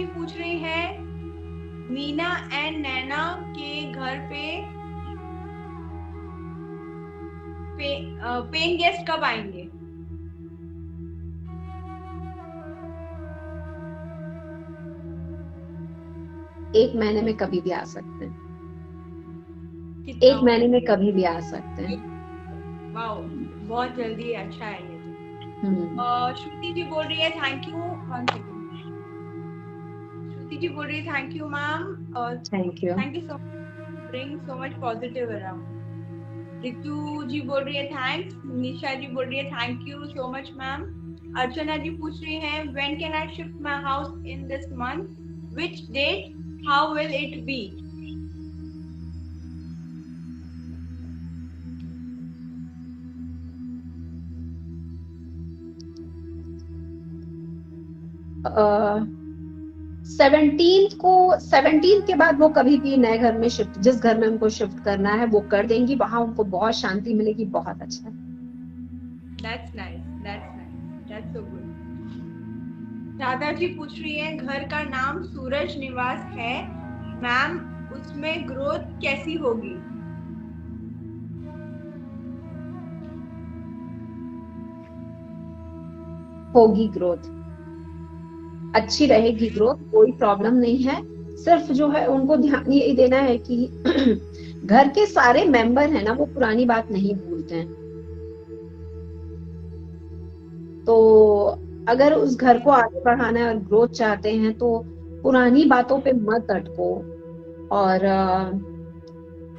जी पूछ रही हैं मीना एंड नैना के घर पे पेइंग गेस्ट कब आएंगे? एक महीने में कभी भी आ सकते हैं, कितना एक महीने में कभी भी आ सकते हैं। वाओ, बहुत जल्दी, अच्छा है ये। श्रुति जी बोल रही है thank you. One second. Shruti ji बोल रही है thank you ma'am, thank you. Thank you so much, bring so much positive around. Ritu ji बोल रही है थैंक्स। निशा जी बोल रही है thank you so much ma'am. Archana ji पूछ रही हैं when can I shift my house in this month, which date, how will it be? Seventeen के बाद वो कभी भी नए घर में शिफ्ट, जिस घर में उनको शिफ्ट करना है वो कर देंगी, वहां उनको बहुत शांति मिलेगी, बहुत अच्छा है। That's nice, that's nice, that's so good. Radha ji पूछ रही है घर का नाम सूरज निवास है मैम, उसमें ग्रोथ कैसी होगी? होगी ग्रोथ, अच्छी रहेगी ग्रोथ, कोई प्रॉब्लम नहीं है। सिर्फ जो है उनको ध्यान यही देना है कि घर के सारे मेंबर है ना, वो पुरानी बात नहीं भूलते हैं। तो अगर उस घर को आगे बढ़ाना है और ग्रोथ चाहते हैं तो पुरानी बातों पे मत अटको, और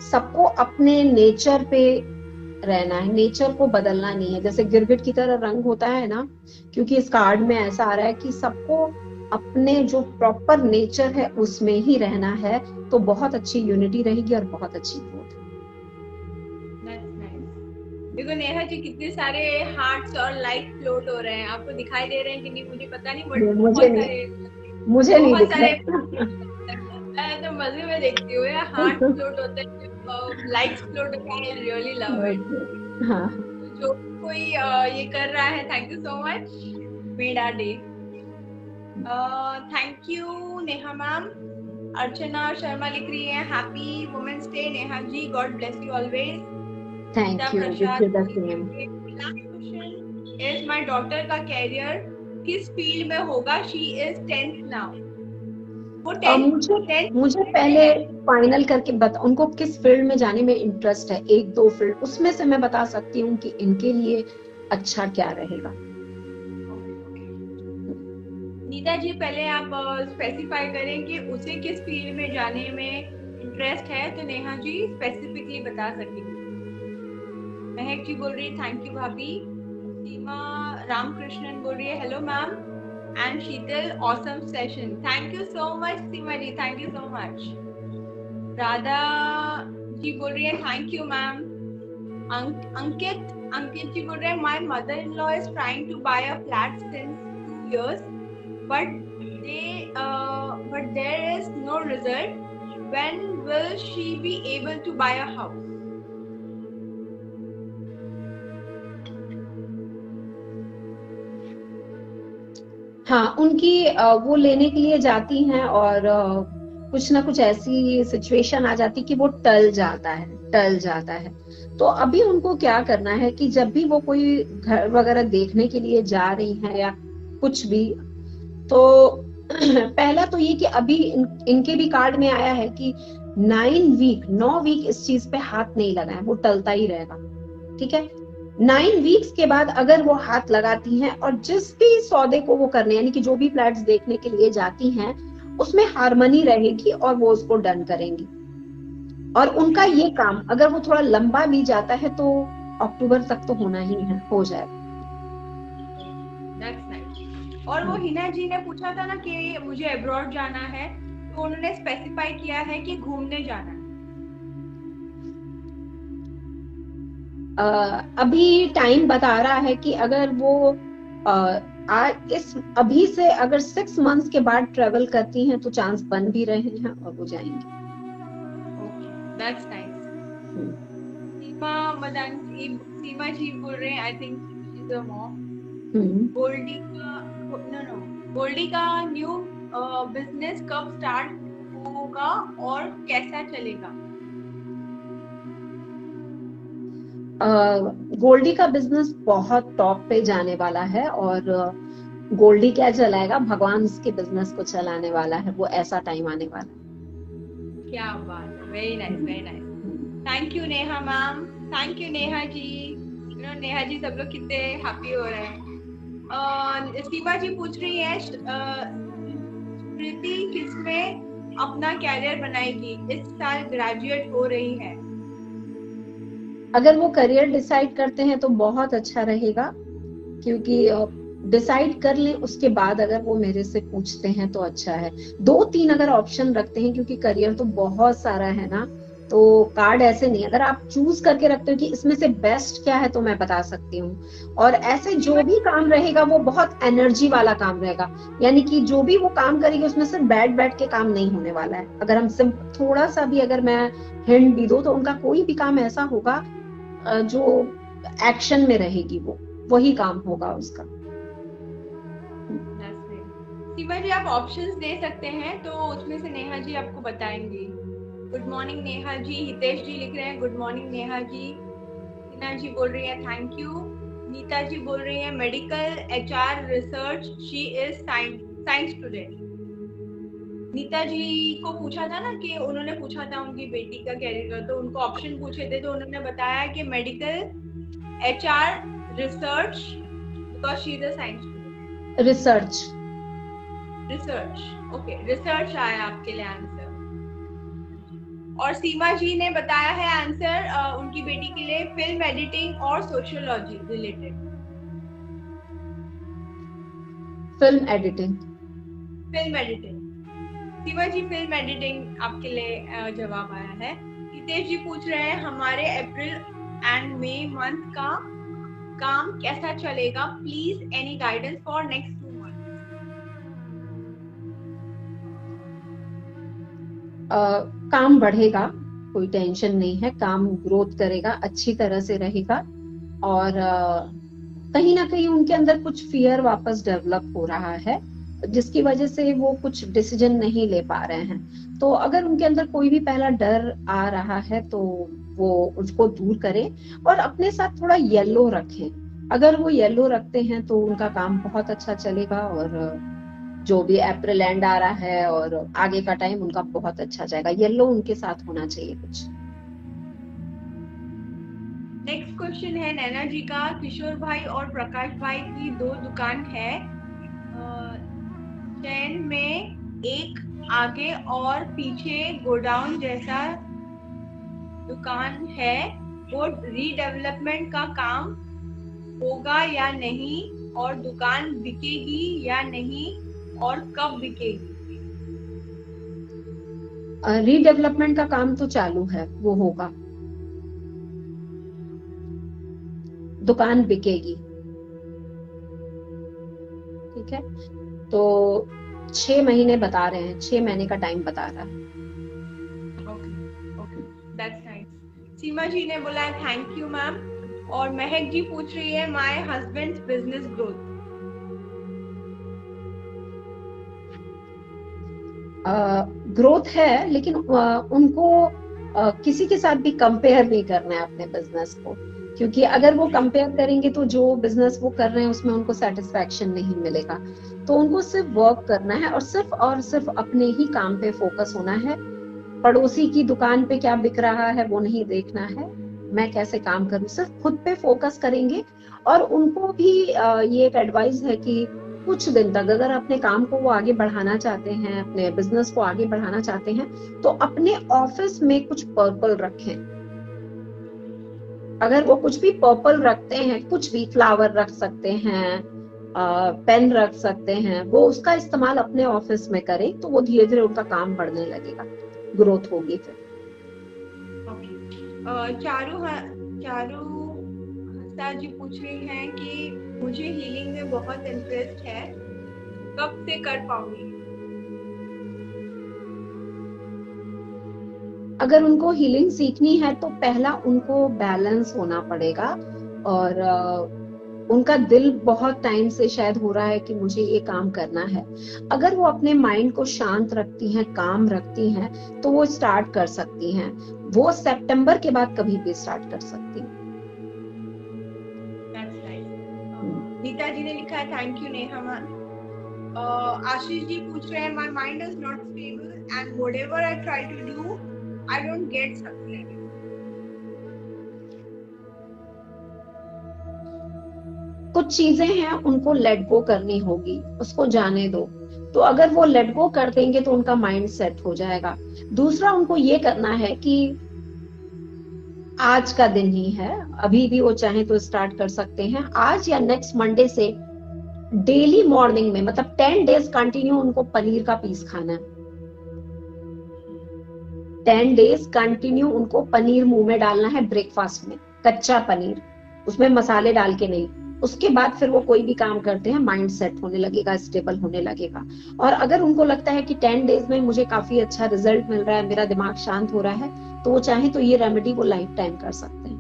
सबको अपने नेचर पे रहना है, नेचर को बदलना नहीं है। जैसे गिरगिट की तरह रंग होता है ना, क्योंकि इस कार्ड में ऐसा आ रहा है कि सबको अपने जो प्रॉपर नेचर है उसमें ही रहना है, तो बहुत अच्छी यूनिटी रहेगी और बहुत अच्छी ग्रोथ। That's nice. देखो नेहा जी कितने सारे हार्ट्स और लाइक फ्लोट हो रहे हैं, आपको दिखाई दे रहे हैं कि नहीं मुझे पता नहीं, बट मुझे बहुत नहीं, सारे, मुझे नहीं बहुत दिख सारे। रहा। मैं तो मजे में देखती हूँ यार, हार्ट फ्लोट होते हैं, लाइक्स फ्लोट होते हैं, आई रियली लव इट। हाँ, जो कोई ये कर रहा है, thank you so much, made our day. Thank you Neha ma'am. Archana Sharma लिख रही है happy women's day Neha ji, God bless you always. Geeta thank you, wish Prasad you the same. Is my daughter का कैरियर किस फील्ड में होगा? She is 10th now. वो 10th मुझे 10th मुझे में पहले है। फाइनल करके बता, उनको किस फील्ड में जाने में इंटरेस्ट है, एक दो फील्ड उसमें से मैं बता सकती हूँ कि इनके लिए अच्छा क्या रहेगा। नीता जी पहले आप स्पेसिफाई करें कि उसे किस फील्ड में जाने में इंटरेस्ट है, तो नेहा जी स्पेसिफिकली बता सकेंगे। महक जी बोल रही है थैंक यू भाभी। सीमा रामकृष्णन बोल रही है hello ma'am and Sheetal awesome session, thank you so much Seema ji, thank you so much. Radha ji बोल रही है thank you ma'am. Ankit Ankit ji बोल रहे हैं my mother in law is trying to buy a flat since 2 years, but but there is no result. When will she be able to buy a house? हाँ, उनकी वो लेने के लिए जाती हैं और कुछ ना कुछ ऐसी सिचुएशन आ जाती कि वो टल जाता है। तो अभी उनको क्या करना है कि जब भी वो कोई घर वगैरह देखने के लिए जा रही हैं या कुछ भी, तो पहला तो ये कि अभी इनके भी कार्ड में आया है कि 9 वीक इस चीज पे हाथ नहीं लगाए, वो टलता ही रहेगा। ठीक है, 9 वीक्स के बाद अगर वो हाथ लगाती हैं और जिस भी सौदे को वो करने, यानी कि जो भी फ्लैट्स देखने के लिए जाती हैं उसमें हार्मनी रहेगी और वो उसको डन करेंगी। और उनका ये काम अगर वो थोड़ा लंबा भी जाता है तो अक्टूबर तक तो होना ही है, हो जाएगा। That's nice. और वो हिना जी ने पूछा था ना कि मुझे अब्रॉड जाना है, तो उन्होंने स्पेसिफाई किया है कि घूमने जाना है। अभी टाइम बता रहा है कि अगर वो इस अभी से अगर 6 मंथ्स के बाद ट्रेवल करती हैं तो चांस बन भी रहे हैं और वो जाएंगे। That's nice. सीमा मदान सीमा जी बोल रहे हैं I think she is a mom. Goldie का नो नो गोल्डी का न्यू बिजनेस कब स्टार्ट होगा और कैसा चलेगा? गोल्डी का बिजनेस बहुत टॉप पे जाने वाला है और गोल्डी क्या चलाएगा, भगवान उसके बिजनेस को चलाने वाला है, वो ऐसा टाइम आने वाला है। क्या बात है, very nice very nice. Thank you Neha ma'am, thank you Neha ji. Neha ji सब लोग कितने हैप्पी हो रहे हैं। शिवा जी पूछ रही है कृति किसमें अपना कैरियर बनाएगी, इस साल ग्रेजुएट हो रही है। अगर वो करियर डिसाइड करते हैं तो बहुत अच्छा रहेगा, क्योंकि डिसाइड कर लें उसके बाद अगर वो मेरे से पूछते हैं तो अच्छा है। 2-3 अगर ऑप्शन रखते हैं, क्योंकि करियर तो बहुत सारा है ना, तो कार्ड ऐसे नहीं, अगर आप चूज करके रखते हो कि इसमें से बेस्ट क्या है तो मैं बता सकती हूँ। और ऐसे जो भी काम रहेगा वो बहुत एनर्जी वाला काम रहेगा, यानी कि जो भी वो काम करेगी उसमें सिर्फ बैठ के काम नहीं होने वाला है। अगर हम थोड़ा सा भी अगर मैं हिंट भी दूं तो उनका कोई भी काम ऐसा होगा जो एक्शन में रहेगी, वो वही काम होगा उसका। शिवा जी आप ऑप्शंस दे सकते हैं तो उसमें से नेहा जी आपको बताएंगी। गुड मॉर्निंग नेहा जी, हितेश जी लिख रहे हैं गुड मॉर्निंग नेहा जी। टीना जी बोल रही है थैंक यू। नीता जी बोल रही है medical HR research, she is science student. Neeta ji को पूछा था ना कि उन्होंने पूछा था उनकी बेटी का कैरियर, तो उनको ऑप्शन पूछे थे तो उन्होंने बताया कि medical HR research, because she is a science student. Research okay, research आया आपके लिए आंसर। और सीमा जी ने बताया है आंसर उनकी बेटी के लिए फिल्म एडिटिंग और सोशियोलॉजी रिलेटेड। फिल्म एडिटिंग सीमा जी फिल्म एडिटिंग आपके लिए जवाब आया है। हितेश जी पूछ रहे हैं हमारे अप्रैल एंड मई मंथ का काम कैसा चलेगा, please any guidance for next 2 month. काम बढ़ेगा, कोई टेंशन नहीं है, काम ग्रोथ करेगा, अच्छी तरह से रहेगा। और कहीं ना कहीं उनके अंदर कुछ फियर वापस डेवलप हो रहा है, जिसकी वजह से वो कुछ डिसीजन नहीं ले पा रहे हैं। तो अगर उनके अंदर कोई भी पहला डर आ रहा है तो वो उसको दूर करें और अपने साथ थोड़ा येलो रखें। अगर वो येलो रखते हैं तो उनका काम बहुत अच्छा चलेगा और जो भी अप्रैल एंड आ रहा है और आगे का टाइम उनका बहुत अच्छा जाएगा। येलो उनके साथ होना चाहिए कुछ। नेक्स्ट क्वेश्चन है नैना जी का। किशोर भाई और प्रकाश भाई की 2 दुकान है चैन में, एक आगे और पीछे गोडाउन जैसा दुकान है, वो रीडेवलपमेंट का काम होगा या नहीं, और दुकान बिकेगी या नहीं और कब बिकेगी? रीडेवलपमेंट का काम तो चालू है, वो होगा, दुकान बिकेगी। ठीक है, तो 6 महीने बता रहे हैं, 6 महीने का टाइम बता रहा है। Okay, that's nice. Seema ji ने बोला है थैंक यू मैम। और महक जी पूछ रही है my husbands business growth. Growth है, लेकिन उनको किसी के साथ भी कंपेयर नहीं करना है अपने बिजनेस को, क्योंकि अगर वो कंपेयर करेंगे तो जो बिजनेस वो कर रहे हैं उसमें उनको सेटिस्फैक्शन नहीं मिलेगा। तो उनको सिर्फ वर्क करना है और सिर्फ अपने ही काम पे फोकस होना है। पड़ोसी की दुकान पे क्या बिक रहा है वो नहीं देखना है, मैं कैसे काम करूं, सिर्फ खुद पे फोकस करेंगे। और उनको भी ये एक एडवाइस है कि कुछ दिन तक अगर अपने काम को वो आगे बढ़ाना चाहते हैं, अपने बिजनेस को आगे बढ़ाना चाहते हैं, तो अपने ऑफिस में कुछ पर्पल रखें। अगर वो कुछ भी पर्पल रखते हैं, कुछ भी फ्लावर रख सकते हैं, पेन रख सकते हैं, वो उसका इस्तेमाल अपने ऑफिस में करें तो वो धीरे धीरे उनका काम बढ़ने लगेगा, ग्रोथ होगी फिर। चारू हंसा जी पूछ रही हैं कि मुझे हीलिंग में बहुत इंटरेस्ट है, कब से कर पाऊंगी? अगर उनको हीलिंग सीखनी है तो पहला उनको बैलेंस होना पड़ेगा और उनका दिल बहुत टाइम से शायद हो रहा है कि मुझे ये काम करना है। अगर वो अपने माइंड को शांत रखती हैं, काम रखती हैं, तो वो स्टार्ट कर सकती हैं। वो सितंबर के बाद कभी भी स्टार्ट कर सकती हैं। नीता जी ने लिखा है thank you Neha ma'am. Ashish ji पूछ रहे हैं my mind is not stable and whatever I try to do I don't get success. कुछ चीजें हैं उनको लेट गो करनी होगी, उसको जाने दो। तो अगर वो लेट गो कर देंगे तो उनका माइंड सेट हो जाएगा। दूसरा उनको ये करना है कि आज का दिन ही है, अभी भी वो चाहे तो स्टार्ट कर सकते हैं आज या नेक्स्ट मंडे से। डेली मॉर्निंग में मतलब 10 डेज कंटिन्यू उनको पनीर का पीस खाना है। 10 डेज कंटिन्यू उनको पनीर मुंह में डालना है ब्रेकफास्ट में, कच्चा पनीर, उसमें मसाले डाल के नहीं। उसके बाद फिर वो कोई भी काम करते हैं, माइंड सेट होने लगेगा, स्टेबल होने लगेगा। और अगर उनको लगता है कि 10 डेज में मुझे काफी अच्छा रिजल्ट मिल रहा है, मेरा दिमाग शांत हो रहा है, तो वो चाहे तो ये रेमेडी वो लाइफ टाइम कर सकते हैं।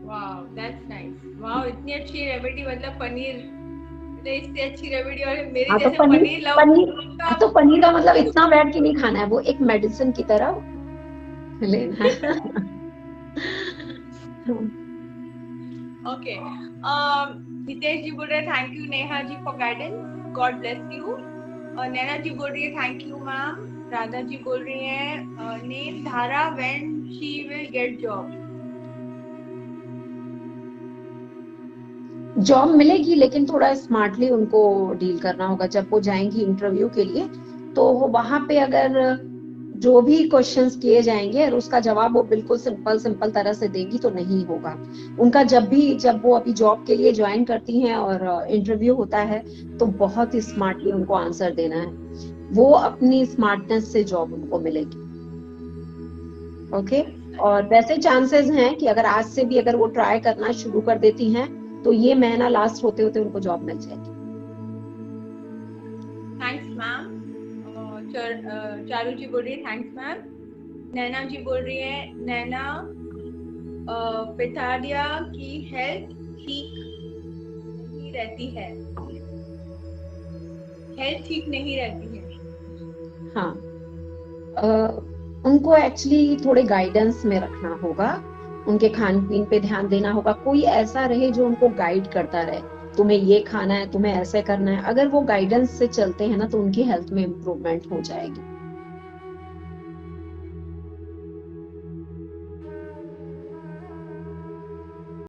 Wow that's nice. वाओ इतनी अच्छी रेमेडी, मतलब पनीर इससे अच्छी रेमेडी और मेरे हाँ, तो जैसे पनीर लव तो पनीर का मतलब इतना बैठ के नहीं खाना है, वो एक मेडिसिन की तरह लेना है। ओके हितेश जी बोल रहे हैं thank you Neha ji for guidance, God bless you. और नैना जी बोल रही है thank you ma'am. Radha ji बोल रही है name Dhara when she will get job. Job मिलेगी लेकिन थोड़ा स्मार्टली उनको डील करना होगा। जब वो जाएंगी इंटरव्यू के लिए तो वहां पे अगर जो भी क्वेश्चंस किए जाएंगे और उसका जवाब वो बिल्कुल सिंपल तरह से देगी तो नहीं होगा उनका। जब वो अभी जॉब के लिए ज्वाइन करती हैं और इंटरव्यू होता है तो बहुत ही स्मार्टली उनको आंसर देना है। वो अपनी स्मार्टनेस से जॉब उनको मिलेगी। ओके और वैसे चांसेस हैं कि अगर आज से भी अगर वो ट्राई करना शुरू कर देती हैं तो ये महीना लास्ट होते होते उनको जॉब मिल जाएगी। Thanks ma'am. चारू जी बोल रही है थैंक्स मैम। नैना जी बोल रही है नैना पिताडिया की हेल्थ ठीक नहीं रहती है, हेल्थ ठीक नहीं रहती है। हाँ उनको एक्चुअली थोड़े गाइडेंस में रखना होगा, उनके खान पीन पे ध्यान देना होगा। कोई ऐसा रहे जो उनको गाइड करता रहे, तुम्हें ये खाना है, तुम्हें ऐसे करना है। अगर वो गाइडेंस से चलते हैं ना तो उनकी हेल्थ में इम्प्रूवमेंट हो जाएगी।